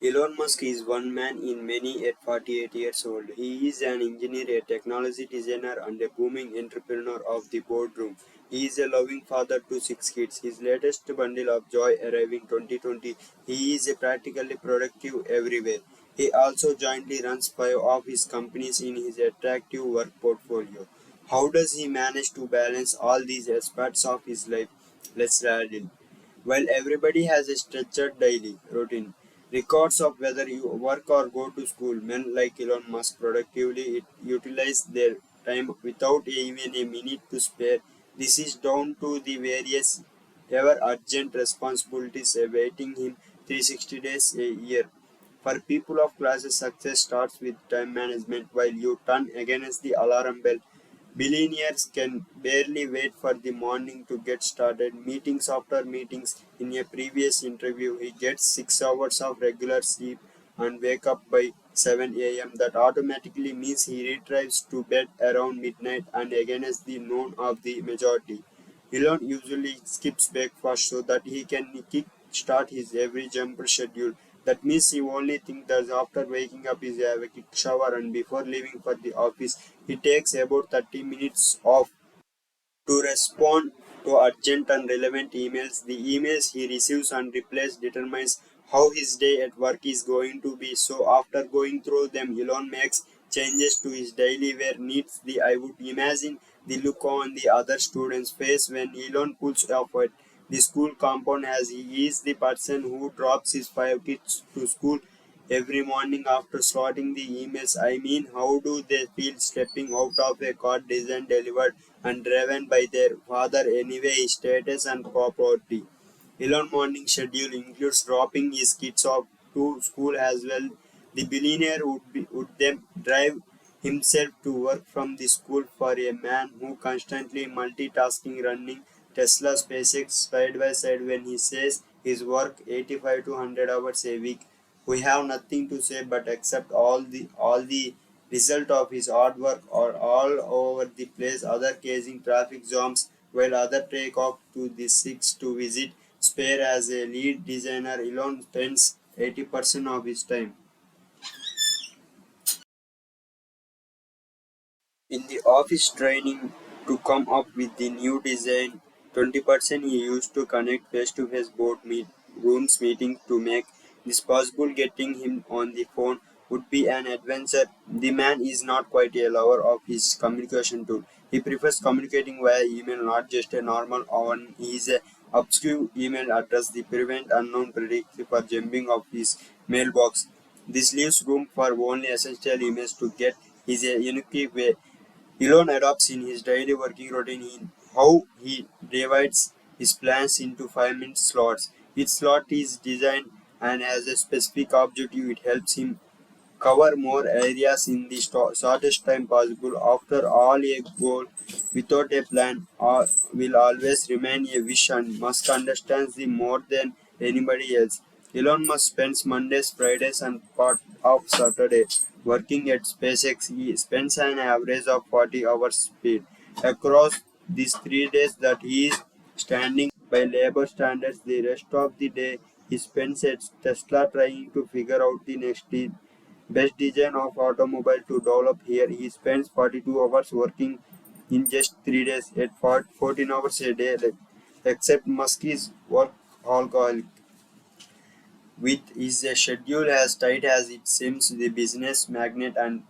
Elon Musk is one man in many at 48 years old. He is an engineer, a technology designer, and a booming entrepreneur of the boardroom. He is a loving father to six kids. His latest bundle of joy arriving 2020. He is a practically productive everywhere. He also jointly runs five of his companies in his attractive work portfolio. How does he manage to balance all these aspects of his life? Let's dive in. While everybody has a structured daily routine, records of whether you work or go to school, men like Elon Musk productively utilize their time without even a minute to spare. This is down to the various ever urgent responsibilities awaiting him 360 days a year. For people of classes, success starts with time management while you turn against the alarm bell. Billionaires can barely wait for the morning to get started. Meetings after meetings. In a previous interview, he gets 6 hours of regular sleep and wake up by 7 a.m. That automatically means he retrieves to bed around midnight and against the known of the majority. Elon usually skips breakfast so that he can kick start his every jumper schedule. That means he only thinks that after waking up is have a quick shower and before leaving for the office he takes about 30 minutes off to respond to urgent and relevant emails. The emails he receives and replies determines how his day at work is going to be. So after going through them, Elon makes changes to his daily wear needs. The I would imagine the look on the other student's face when Elon pulls off at the school compound as he is the person who drops his five kids to school every morning after sorting the emails. I mean, how do they feel stepping out of a car designed, delivered, and driven by their father anyway? Status and property. Elon morning schedule includes dropping his kids off to school as well. The billionaire would then drive himself to work from the school for a man who constantly multitasking running Tesla SpaceX side by side when he says his work 85 to 100 hours a week. We have nothing to say but accept all the result of his hard work are all over the place, other causing traffic jams while other take off to the six to visit Spare as a lead designer. Elon spends 80% of his time in the office training to come up with the new design. 20% he used to connect face-to-face rooms meeting to make this possible. Getting him on the phone would be an adventure. The man is not quite a lover of his communication tool. He prefers communicating via email, not just a normal one. He is a obscure email address, the prevent unknown predict for jumping off his mailbox. This leaves room for only essential emails to get is a unique way Elon adopts in his daily working routine in how he divides his plans into 5 minute slots. Each slot is designed and has a specific objective. It helps him cover more areas in the shortest time possible. After all, a goal without a plan will always remain a wish, and Musk understands the more than anybody else. Elon Musk spends Mondays, Fridays, and part of Saturday working at SpaceX. He spends an average of 40 hours speed across these 3 days that he is standing by labor standards. The rest of the day he spends at Tesla trying to figure out the next best design of automobile to develop. Here he spends 42 hours working in just 3 days at 14 hours a day. Except Musk is workaholic with his schedule as tight as it seems. The business magnate and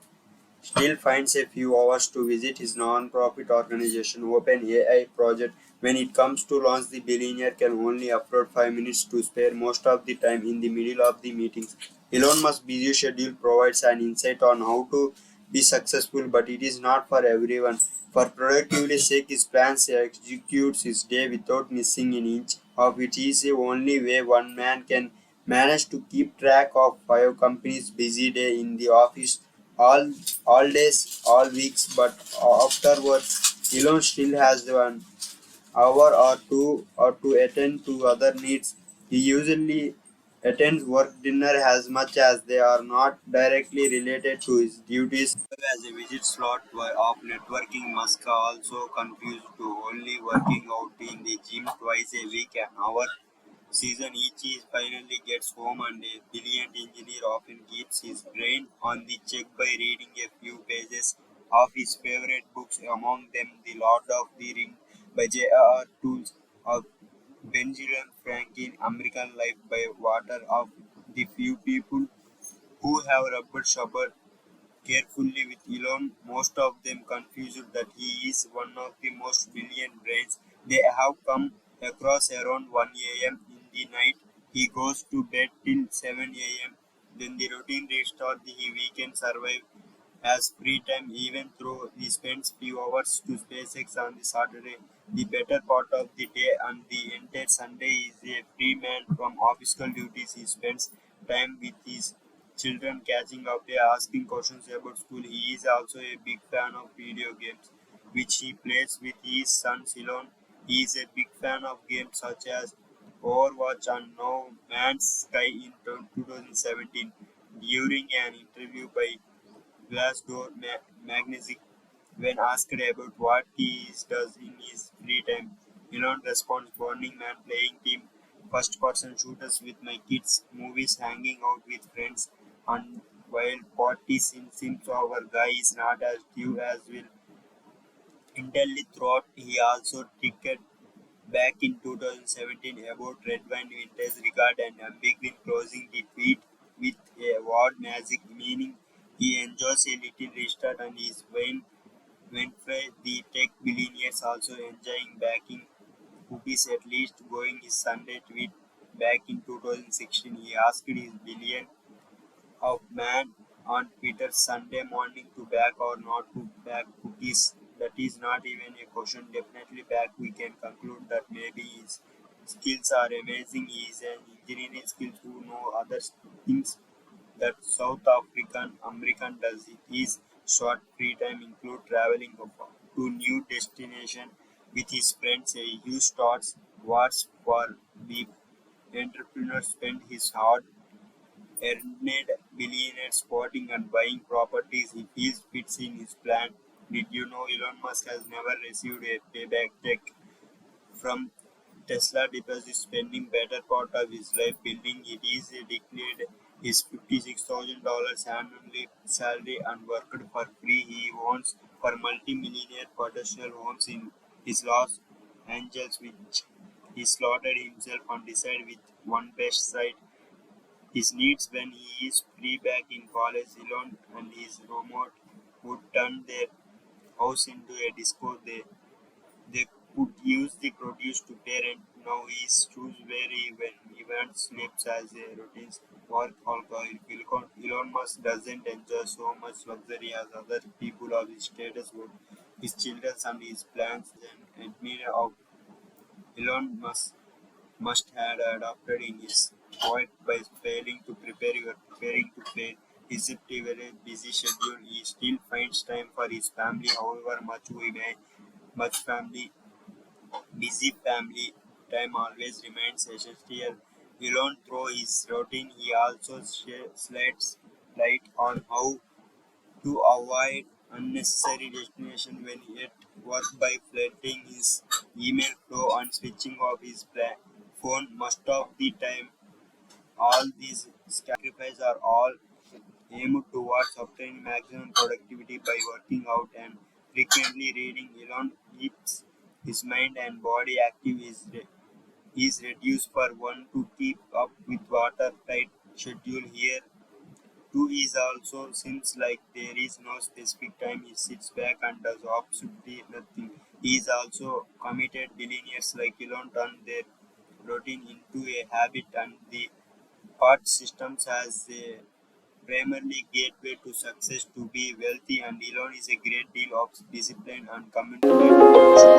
still finds a few hours to visit his non-profit organization OpenAI project. When it comes to launch, the billionaire can only afford 5 minutes to spare most of the time in the middle of the meetings. Elon Musk's busy schedule provides an insight on how to be successful, but it is not for everyone. For productivity's sake, his plans executes his day without missing an inch of it. Is the only way one man can manage to keep track of five companies' busy day in the office all all days, all weeks, but afterwards, Elon still has 1 hour or two or to attend to other needs. He usually attends work dinner as much as they are not directly related to his duties. As a visit slot of networking, Musk also confused to only working out in the gym twice a week, an hour season each he finally gets home and a brilliant engineer often keeps his brain on the check by reading a few pages of his favorite books, among them The Lord of the Ring by J.R.R. Tolkien, of Benjamin Franklin, American Life by Water, of the few people who have rubbed shoulders carefully with Elon, most of them confused that he is one of the most brilliant brains they have come across. Around 1 a.m. in the night. He goes to bed till 7 a.m. Then the routine restarts. The weekend survive as free time, even though he spends few hours to SpaceX on the Saturday. The better part of the day and the entire Sunday is a free man from official duties. He spends time with his children, catching up, asking questions about school. He is also a big fan of video games, which he plays with his son Elon. He is a big fan of games such as Overwatch and No Man's Sky in 2017. During an interview by Glassdoor magazine, when asked about what he does in his free time, Elon responds, "Burning Man, playing team first-person shooters with my kids, movies, hanging out with friends, and while parties in Sims our guy is not as due as will entirely throughout." He also ticket back in 2017 about red wine vintage record and ambiguous closing the tweet with a word magic, meaning he enjoys a little restart and his wine Winfrey, the tech billionaires, also enjoying baking cookies, at least going his Sunday tweet back in 2016. He asked his billion of man on Twitter Sunday morning to back or not to back cookies. That is not even a question. Definitely back. We can conclude that maybe his skills are amazing. He is an engineering skills who know other things that South African American does. His short free time include traveling to new destination with his friends. A huge starts wars for the entrepreneur spend his hard earned billionaire spotting and buying properties he feels fits in his plan. Did you know Elon Musk has never received a payback check from Tesla deposits, spending better part of his life building it? Is declared his $56,000 annually salary and worked for free. He owns for multi-millionaire potential homes in his Los Angeles, which he slaughtered himself on decide with one best site his needs when he is free back in college. Elon and his roommate would turn their house into a disco. They could use the produce to parent. Now he choose where he when event sleeps as a routine workaholic. Elon Musk doesn't enjoy so much luxury as other people of his status would. His children and his plans and admirer of Elon Musk must have adopted in his poet by failing to prepare your preparing to play. His very busy schedule, he still finds time for his family, however much we may much family busy family time always remains essential. Alone through his routine, he also sheds light on how to avoid unnecessary destination when at work by flooding his email flow and switching off his phone most of the time. All these sacrifices are all aimed towards obtaining maximum productivity by working out and frequently reading. Elon keeps his mind and body active is reduced for one to keep up with watertight schedule here. Two is also seems like there is no specific time he sits back and does absolutely nothing. He is also committed. Billionaires like Elon turn their routine into a habit and the part systems as a primarily gateway to success. To be wealthy and Elon is a great deal of discipline and commitment